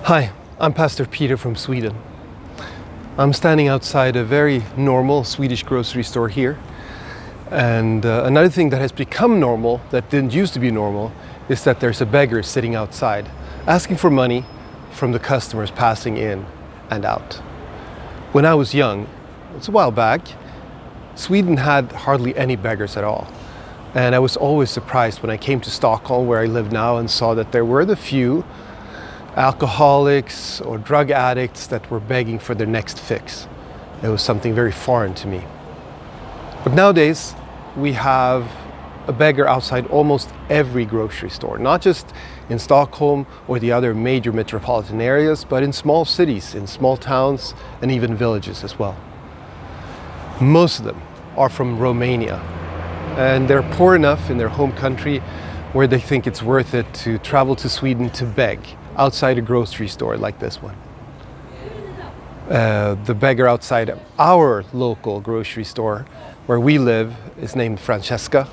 Hi, I'm Pastor Peter from Sweden. I'm standing outside a very normal Swedish grocery store here. And another thing that has become normal, that didn't used to be normal, is that there's a beggar sitting outside, asking for money from the customers passing in and out. When I was young, it's a while back, Sweden had hardly any beggars at all. And I was always surprised when I came to Stockholm, where I live now, and saw that there were the few alcoholics or drug addicts that were begging for their next fix. It was something very foreign to me. But nowadays, we have a beggar outside almost every grocery store, not just in Stockholm or the other major metropolitan areas, but in small cities, in small towns, and even villages as well. Most of them are from Romania, and they're poor enough in their home country where they think it's worth it to travel to Sweden to beg outside a grocery store like this one. The beggar outside our local grocery store where we live is named Francesca,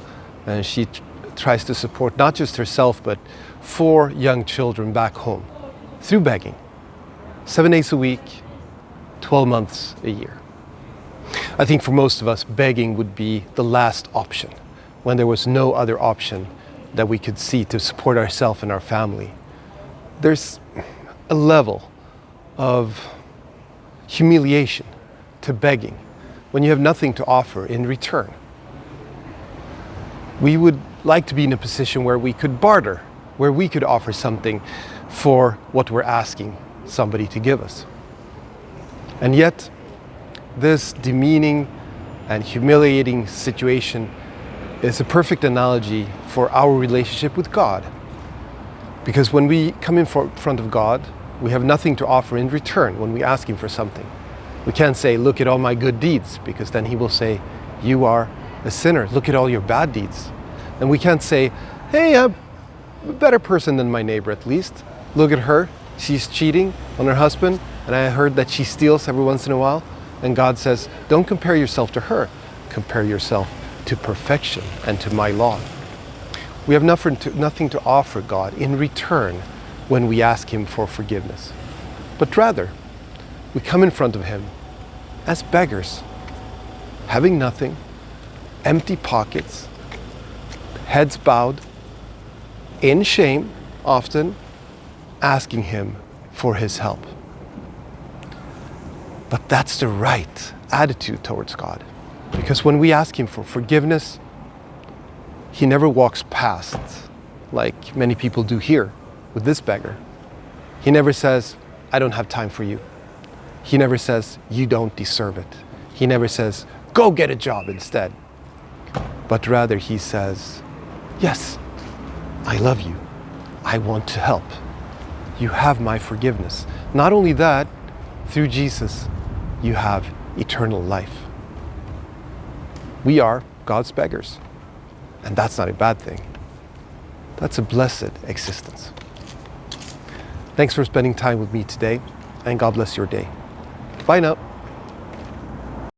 and she tries to support not just herself but 4 young children back home through begging, 7 days a week, 12 months a year. I think for most of us, begging would be the last option when there was no other option that we could see to support ourselves and our family. There's a level of humiliation to begging when you have nothing to offer in return. We would like to be in a position where we could barter, where we could offer something for what we're asking somebody to give us. And yet, this demeaning and humiliating situation is a perfect analogy for our relationship with God. Because when we come in front of God, we have nothing to offer in return when we ask Him for something. We can't say, look at all my good deeds, because then He will say, you are a sinner. Look at all your bad deeds. And we can't say, hey, I'm a better person than my neighbor at least. Look at her. She's cheating on her husband, and I heard that she steals every once in a while. And God says, don't compare yourself to her. Compare yourself to perfection and to my law. We have nothing to offer God in return when we ask Him for forgiveness. But rather, we come in front of Him as beggars, having nothing, empty pockets, heads bowed, in shame often, asking Him for His help. But that's the right attitude towards God. Because when we ask Him for forgiveness, He never walks past like many people do here with this beggar. He never says, I don't have time for you. He never says, you don't deserve it. He never says, go get a job instead. But rather He says, yes, I love you. I want to help. You have my forgiveness. Not only that, through Jesus, you have eternal life. We are God's beggars. And that's not a bad thing. That's a blessed existence. Thanks for spending time with me today, and God bless your day. Bye now.